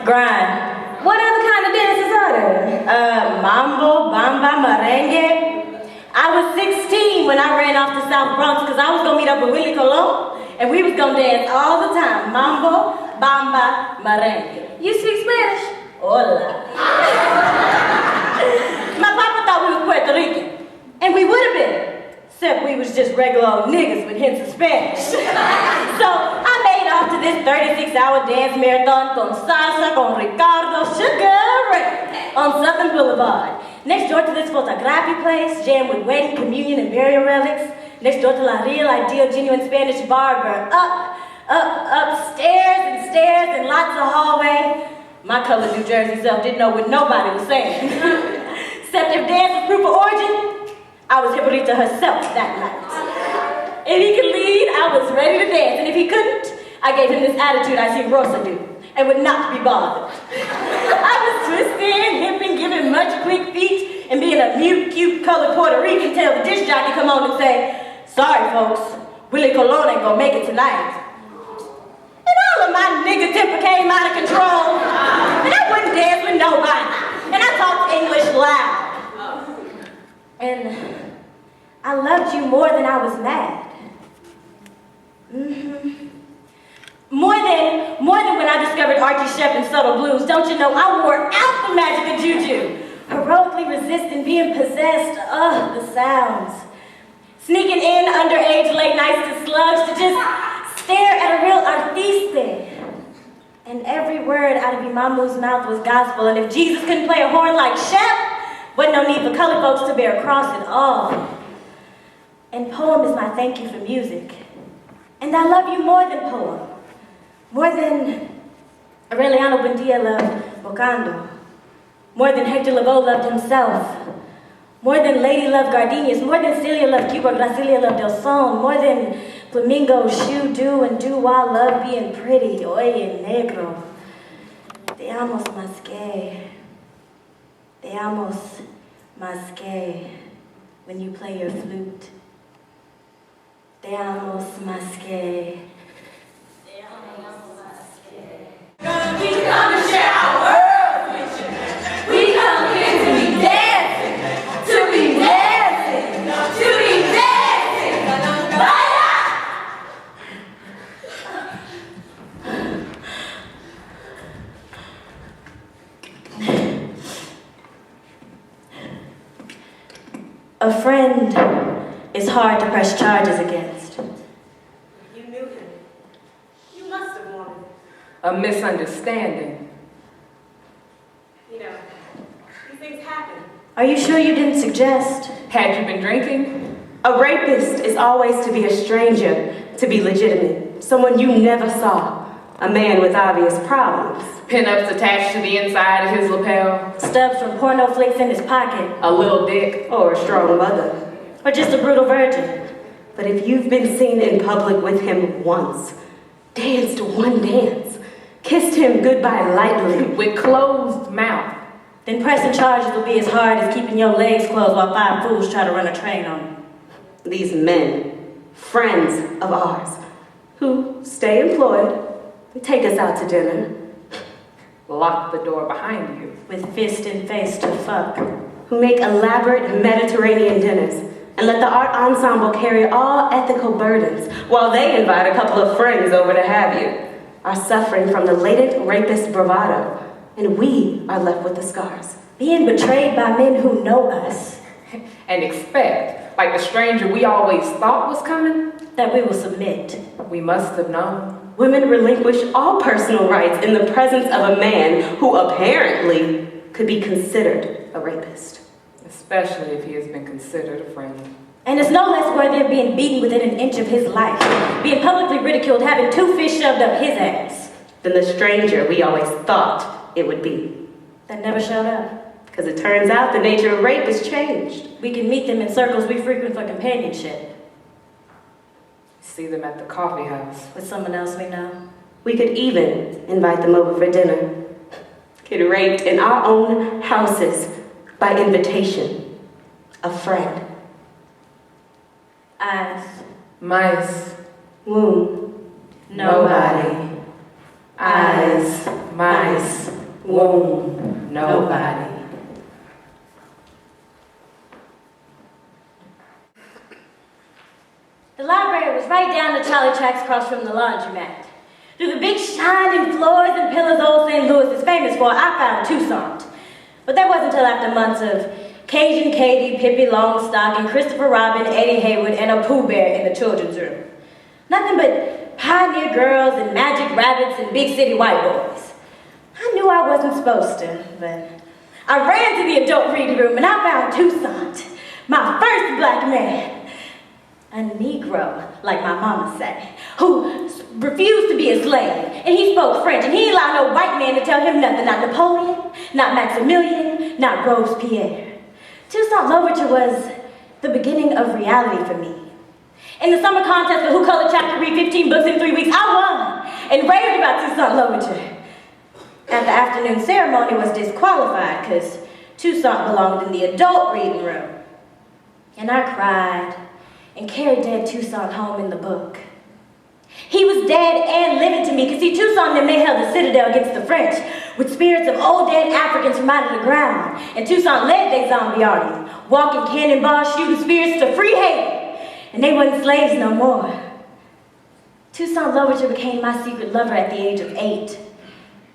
Grind. What other kind of dances are there? Mambo, bamba, merengue. I was 16 when I ran off to South Bronx because I was going to meet up with Willie Colon, and we was going to dance all the time. Mambo, bamba, merengue. You speak Spanish? Hola. My papa thought we was Puerto Rican, and we would have been, except we was just regular old niggas with hints of Spanish. So I made off to this 36-hour dance marathon con salsa, con Ricardo, Sugar Ray on Southern Boulevard. Next door to this photography place, jammed with wedding, communion, and burial relics. Next door to La Real Ideal Genuine Spanish Barber. Up, stairs and stairs and lots of hallway. My colored New Jersey self didn't know what nobody was saying. Except if dance was proof of origin, I was Hippolyta herself that night. If he could lead, I was ready to dance. And if he couldn't, I gave him this attitude I see Rosa do, and would not be bothered. I was twisting, hipping, giving much quick feet, and being a mute, cute, colored Puerto Rican till the disc jockey come on and say, sorry folks, Willie Colon ain't gonna make it tonight. And all of my nigga temper came out of control. And I wouldn't dance with nobody. And I talked English loud. And I loved you more than I was mad. More than when I discovered Archie Shepp and Subtle Blues. Don't you know, I wore out the magic of juju. Heroically resisting being possessed. Ugh, the sounds. Sneaking in underage late nights to slugs to just stare at a real artiste. And every word out of Imamu's mouth was gospel. And if Jesus couldn't play a horn like Shep, wasn't no need for colored folks to bear a cross at all. And poem is my thank you for music. And I love you more than poem. More than Aureliano Buendia loved Bocando. More than Hector Lavoe loved himself. More than Lady loved gardenias. More than Celia loved Cuba, Gracilia loved Del Sol. More than Flamingo, Shoe, Do, and Do-Wah love being pretty. Oye, negro. Te amos más que. Te amos más que. When you play your flute. Te amos más que. We come to share our world with you. We come here to be dancing, to be dancing, to be dancing. Vaya! A friend is hard to press charges against. You knew him. You must have wanted him. A misunderstanding. You know, these things happen. Are you sure you didn't suggest? Had you been drinking? A rapist is always to be a stranger, to be legitimate. Someone you never saw. A man with obvious problems. Pinups attached to the inside of his lapel? Stubs from porno flicks in his pocket? A little dick? Or a strong mother. Or just a brutal virgin? But if you've been seen in public with him once, danced one dance, kissed him goodbye lightly, with closed mouth, then pressing charges will be as hard as keeping your legs closed while 5 fools try to run a train on you. These men, friends of ours, who stay employed, take us out to dinner, lock the door behind you, with fist and face to fuck, who make elaborate Mediterranean dinners, and let the art ensemble carry all ethical burdens while they invite a couple of friends over to have you, are suffering from the latent rapist bravado, and we are left with the scars. Being betrayed by men who know us. And expect, like the stranger we always thought was coming, that we will submit. We must have known. Women relinquish all personal rights in the presence of a man who apparently could be considered a rapist. Especially if he has been considered a friend. And it's no less worthy of being beaten within an inch of his life, being publicly ridiculed, having 2 fish shoved up his ass, than the stranger we always thought it would be. That never showed up. Because it turns out the nature of rape has changed. We can meet them in circles we frequent for companionship. See them at the coffee house. With someone else we know. We could even invite them over for dinner. Get raped in our own houses by invitation. A friend. Eyes. Mice. Womb. Nobody. Eyes. Mice. Womb, nobody. The library was right down the trolley tracks across from the laundromat. Through the big shining floors and pillars old St. Louis is famous for, I found Toussaint. But that wasn't until after months of Cajun Katie, Pippi Longstock, and Christopher Robin, Eddie Haywood, and a Pooh Bear in the children's room. Nothing but pioneer girls and magic rabbits and big city white boys. I knew I wasn't supposed to, but I ran to the adult reading room and I found Toussaint, my first black man. A Negro, like my mama said, who refused to be a slave, and he spoke French, and he didn't allow no white man to tell him nothing, not Napoleon, not Maximilian, not Robespierre. Toussaint Louverture was the beginning of reality for me. In the summer contest for Who Colored Chapter Read 15 books in 3 weeks, I won and raved about Toussaint Louverture. At the afternoon ceremony was disqualified because Toussaint belonged in the adult reading room. And I cried and carried dead Toussaint home in the book. He was dead and living to me, because see, Toussaint and them, they held the citadel against the French with spirits of old dead Africans from out of the ground. And Toussaint led their zombie army, walking cannonballs, shooting spirits to free Haiti. And they wasn't slaves no more. Toussaint Louverture became my secret lover at the age of 8.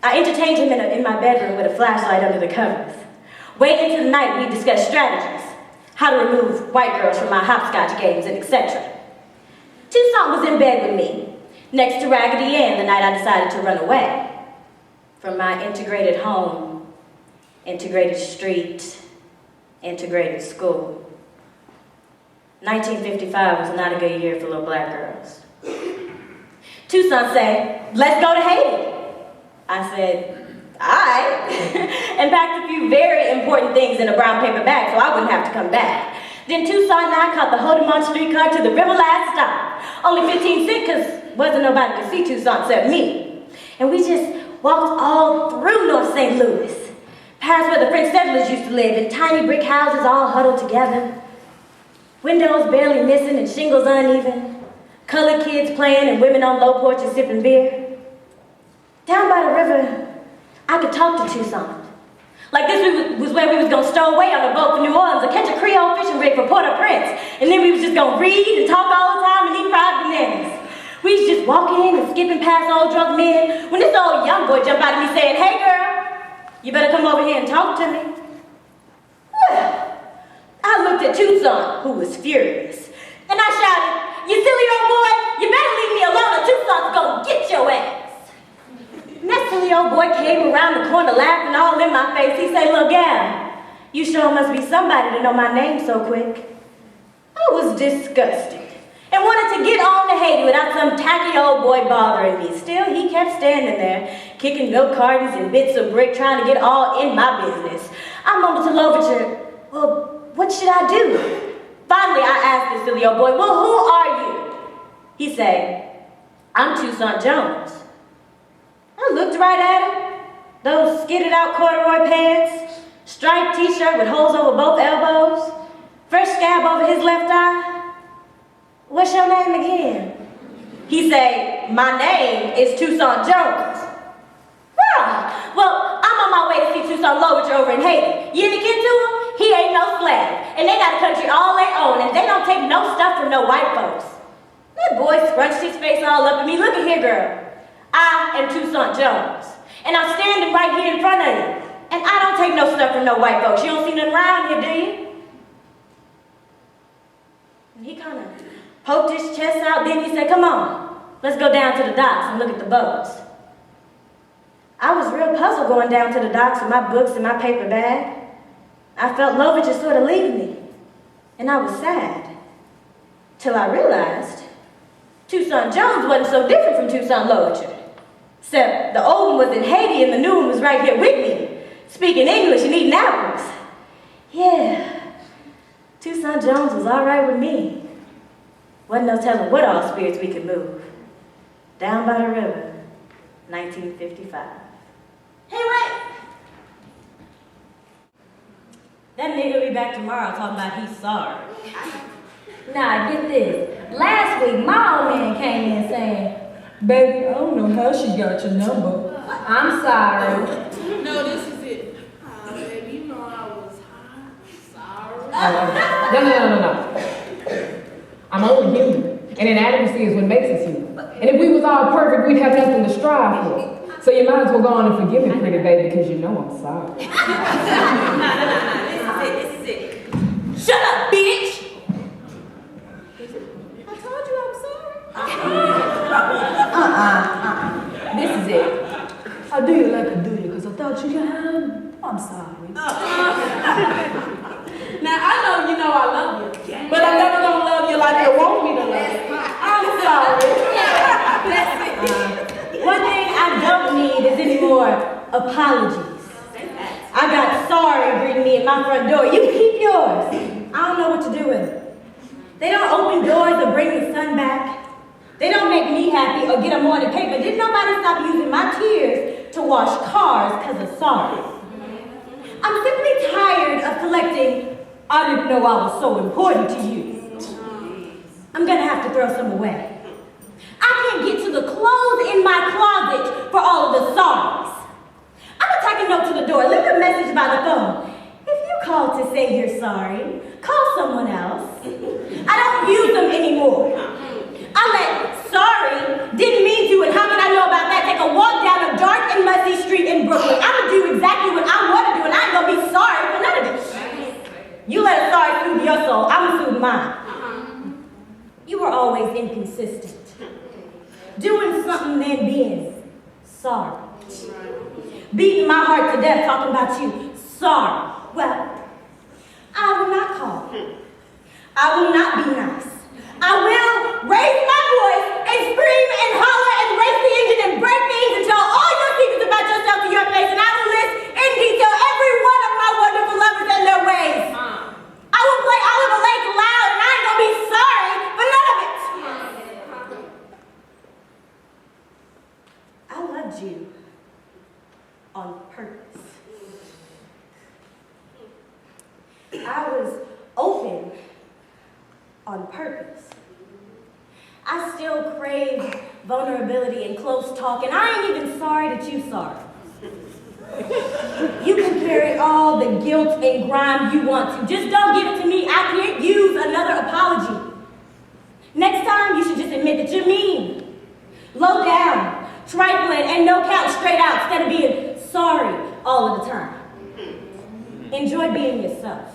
I entertained him in my bedroom with a flashlight under the covers. Way into the night, we discussed strategies, how to remove white girls from my hopscotch games, and etc. Toussaint was in bed with me, next to Raggedy Ann the night I decided to run away from my integrated home, integrated street, integrated school. 1955 was not a good year for little black girls. Toussaint said, "Let's go to Haiti." I said, "All right," and packed a few very important things in a brown paper bag so I wouldn't have to come back. Then Toussaint and I caught the Hodemont streetcar to the river last stop. Only 15 cents, because wasn't nobody could see Toussaint except me. And we just walked all through North St. Louis, past where the French settlers used to live, in tiny brick houses all huddled together. Windows barely missing and shingles uneven. Colored kids playing and women on low porches sipping beer. Down by the river, I could talk to Toussaint. Like this was where we was gonna stow away on a boat for New Orleans or catch a Creole fishing rig for Port-au-Prince. And then we was just gonna read and talk all the time and eat fried bananas. We was just walking and skipping past old drunk men when this old young boy jumped out at me saying, "Hey girl, you better come over here and talk to me." Well, I looked at Toussaint, who was furious, and I shouted, "You silly old boy, you better leave me alone or Toussaint's gonna get your ass." And that silly old boy came around the corner laughing all in my face. He said, "Look, gal, you sure must be somebody to know my name so quick." I was disgusted and wanted to get on to Haiti without some tacky old boy bothering me. Still, he kept standing there, kicking milk cartons and bits of brick, trying to get all in my business. I mumbled to Louverture, "Well, what should I do?" Finally, I asked the silly old boy, "Well, who are you?" He said, "I'm Toussaint Jones." I looked right at him. Those skidded out corduroy pants, striped t-shirt with holes over both elbows, fresh scab over his left eye. "What's your name again?" He said, "My name is Toussaint Jones." Well, I'm on my way to see Toussaint Louverture over in Haiti. You any kin to him? He ain't no slave. And they got a country all their own, and they don't take no stuff from no white folks. That boy scrunched his face all up at me. "Look at here, girl. I am Toussaint Jones, and I'm standing right here in front of you. And I don't take no stuff from no white folks. You don't see nothing around here, do you?" And he kind of poked his chest out. Then he said, "Come on, let's go down to the docks and look at the boats." I was real puzzled going down to the docks with my books and my paper bag. I felt Louverture sort of leave me, and I was sad. Till I realized Toussaint Jones wasn't so different from Toussaint Louverture. Except the old one was in Haiti and the new one was right here with me, speaking English and eating apples. Yeah, Toussaint Jones was all right with me. Wasn't no telling what all spirits we could move. Down by the river, 1955. Hey, wait! That nigga will be back tomorrow talking about he's sorry. Nah, get this. Last week, my old man came in saying, "Baby, I don't know how she got your number. I'm sorry." No, No. I'm only human. And inadequacy is what makes us human. And if we was all perfect, we'd have nothing to strive for. So you might as well go on and forgive me, pretty baby, because you know I'm sorry. This is it. Shut up, bitch! I told you I'm sorry. This is it. I do you like I do you because I thought you could have. I'm sorry. Now, I know I love you, but I'm never gonna love you like you want me to love you. I'm sorry. One thing I don't need is any more apologies. I got sorry greeting me at my front door. You keep yours. I don't know what to do with it. They don't open doors or bring the sun back. They don't make me happy or get a morning paper. Didn't nobody stop using my tears to wash cars because of sorry. I'm simply tired of collecting, I didn't know I was so important to you. I'm gonna have to throw some away. I can't get to the clothes in my closet for all of the sorries. I'm gonna take a note to the door, leave a message by the phone. If you call to say you're sorry, call someone else. I don't use them anymore. I let sorry, didn't mean to, and how can I know about that? Take a walk down a dark and messy street in Brooklyn. I'm gonna do exactly what I want to do, and I ain't gonna be sorry for none of it. You let a sorry soothe your soul, I'm gonna soothe mine. You were always inconsistent. Doing something then being sorry. Beating my heart to death talking about you. Sorry. Well, I will not call. I will not be nice. I will raise my voice and scream and holler and race the engine and break things and tell all your secrets about yourself to your face, and I will list in detail every one of my wonderful lovers and their ways. I will play Oliver Lake loud, and I ain't gonna be sorry for none of it. I loved you on purpose. I was open on purpose. I still crave vulnerability and close talk, and I ain't even sorry that you sorry. You can carry all the guilt and grime you want to. Just don't give it to me. I can't use another apology. Next time, you should just admit that you're mean, low down, trifling, and no count straight out instead of being sorry all of the time. Enjoy being yourself.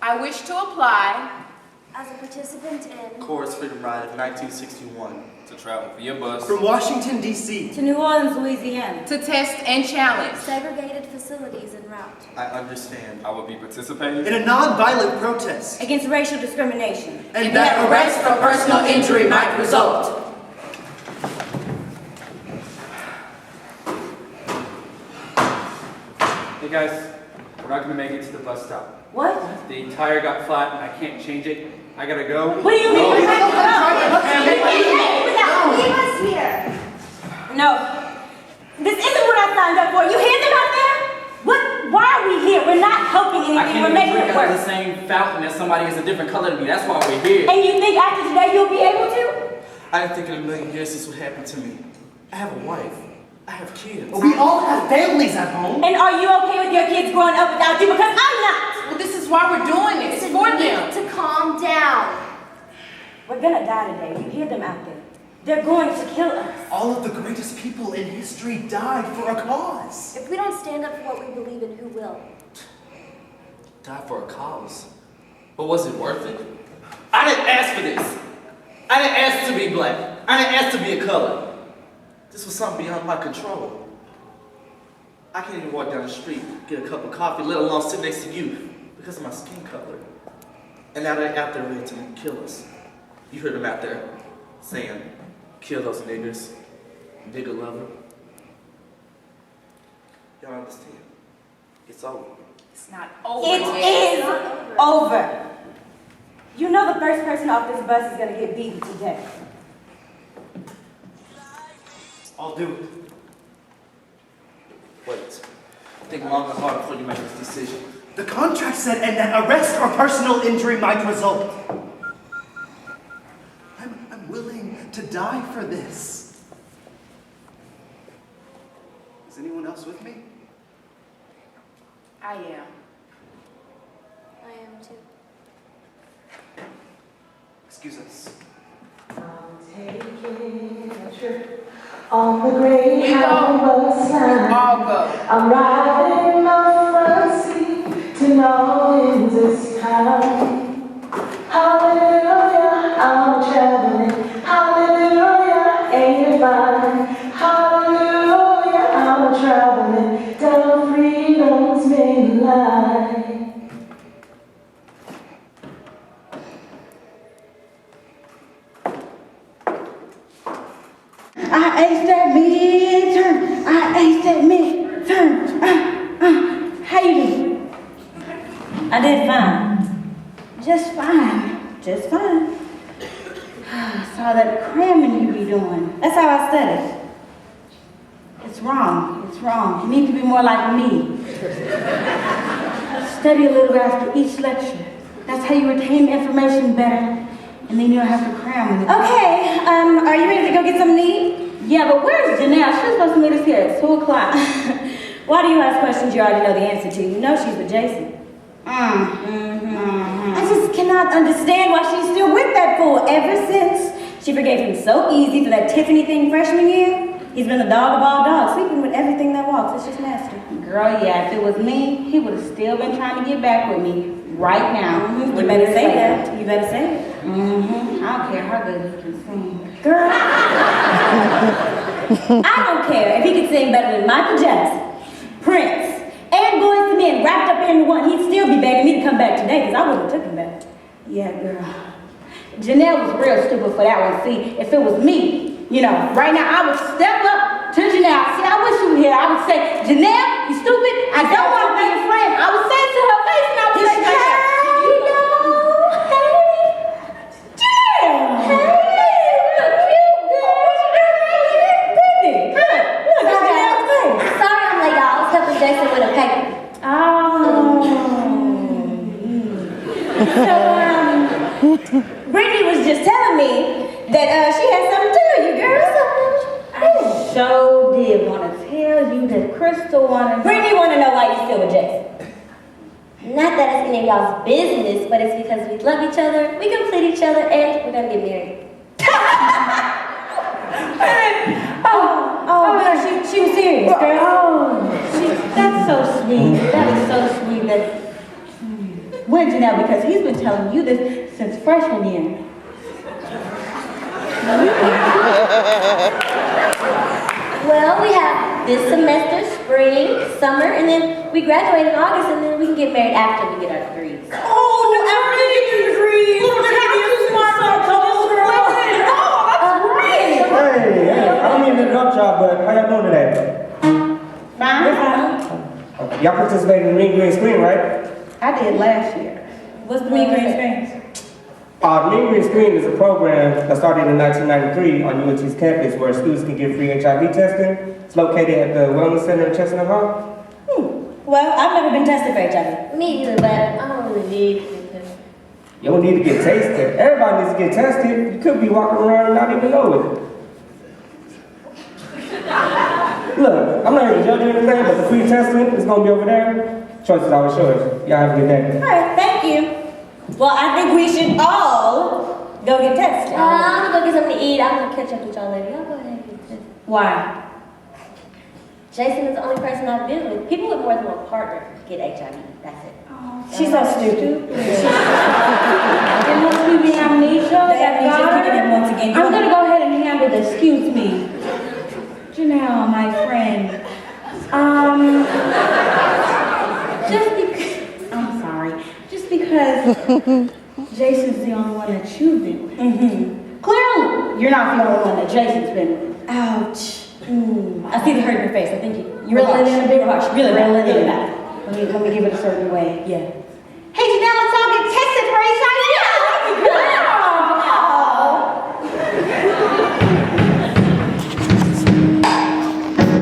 I wish to apply as a participant in Chorus Freedom Ride of 1961. To travel via bus From Washington, D.C. To New Orleans, Louisiana. to test and challenge segregated facilities en route I understand. I will be participating In a non-violent protest. Against racial discrimination. And that arrest or personal injury might result. Hey guys, we're not gonna make it to the bus stop. What? The tire got flat and I can't change it. I gotta go. What do you mean? leave us here. No. This isn't what I signed up for. You hear them out there? Why are we here? We're not helping I anything. can't We're even making drink it out of the worse. same fountain as somebody who's a different color than me. That's why we're here. And you think after today you'll be able to? I didn't think in a million years this would happen to me. I have a wife. I have kids. We all have families at home. And are you okay with your kids growing up without you? Because I'm not. Well, this is why we're doing it. It's for them. To calm down. We're gonna die today. You hear them out there. They're going to kill us. All of the greatest people in history died for a cause. If we don't stand up for what we believe in, who will? Die for a cause. But was it worth it? I didn't ask for this. I didn't ask to be black. I didn't ask to be a color. This was something beyond my control. I can't even walk down the street, get a cup of coffee, let alone sit next to you because of my skin color. And now they're out there ready to kill us. You heard them out there saying, kill those niggers, nigger lover. Y'all understand? It's over. It's not over. It is over. You know the first person off this bus is gonna get beaten today. I'll do it. Wait. Think long and hard before you make this decision. The contract said, and that arrest or personal injury might result. I'm willing to die for this. Is anyone else with me? I am. I am too. Excuse us. I'm taking a trip on the Greyhound bus line. All go. I'm riding my front seat to New Orleans this time. Hallelujah, I'm traveling. Hallelujah, ain't it fine? Hallelujah, I'm traveling down freedom's main line. I aced that midterm. I aced that midterm. How you doing? I did fine. Just fine. Just fine. I saw that cramming you be doing. That's how I studied. It's wrong. It's wrong. You need to be more like me. Study a little bit after each lecture. That's how you retain information better. And then you don't have to cram with it. Okay, are you ready to go get something to eat? Yeah, but where's Janelle? She was supposed to meet us here at 2 o'clock. Why do you ask questions you already know the answer to? You know she's with Jason. I just cannot understand why she's still with that fool ever since she forgave him so easy for that Tiffany thing freshman year. He's been the dog of all dogs, sleeping with everything that walks. It's just nasty. Girl, yeah, if it was me, he would have still been trying to get back with me right now. You better say that. You better say it. I don't care how good he can sing. Girl. I don't care if he could sing better than Michael Jackson, Prince, and Boyz II Men wrapped up into one. He'd still be begging me to come back today because I wouldn't have took him back. Yeah, girl. Janelle was real stupid for that one. See, if it was me, you know, right now I would step up to Janelle. See, I wish you were here. I would say, Janelle, you stupid. I don't want to be your friend. I would say it to her face and I would say, hey, Sorry I'm late, y'all. I was helping Jason with a paper. So, Brittany was just telling me that she had something to tell you, girl. I so did want to tell you that Crystal wanted. Brittany want to know why you still with Jason. Not that it's any of y'all's business, but it's because we love each other, we complete each other, and we're gonna get married. Man, she was serious, girl. That's so sweet. That is so sweet. That when Janelle, because he's been telling you this since freshman year. Well, we have this semester, spring, summer, and then we graduate in August, and then we can get married after we get our degrees. Oh, no, after you get your degrees. Look, you're too smart for a couple, girl. Hey, I don't mean to interrupt y'all, but how y'all doing today? Fine. We're fine. Y'all participated in the Mean Green Screen, right? I did last year. What's the Mean Green Screen? The Mean Green Screen is a program that started in 1993 on UNT's campus where students can get free HIV testing. It's located at the Wellness Center in Chestnut Hall. Well, I've never been tested for HIV. Me either, but I don't really need to get tested. You don't need to get tested. Everybody needs to get tested. You could be walking around and not even know it. Look, I'm not here to judge you or anything, but the free testing is going to be over there. Choice is always yours. Y'all have a good day. All right, thank you. Well, I think we should all go get tested. I'm gonna go get something to eat. I'm gonna catch up with y'all later. Y'all go ahead and get tested. Why? Jason is the only person I've been with. People with more than one partner get HIV. That's it. She's so stupid. It must be the amnesia. I'm gonna go ahead and handle this. Excuse me. Janelle, my friend. I'm sorry. Just because Jason's the only one that you've been with. Clearly, you're not the only one that Jason's been with. Ouch. I see the hurt in your face. I think you're really in a big rush. Really bad. Let me give it a certain way. Yeah.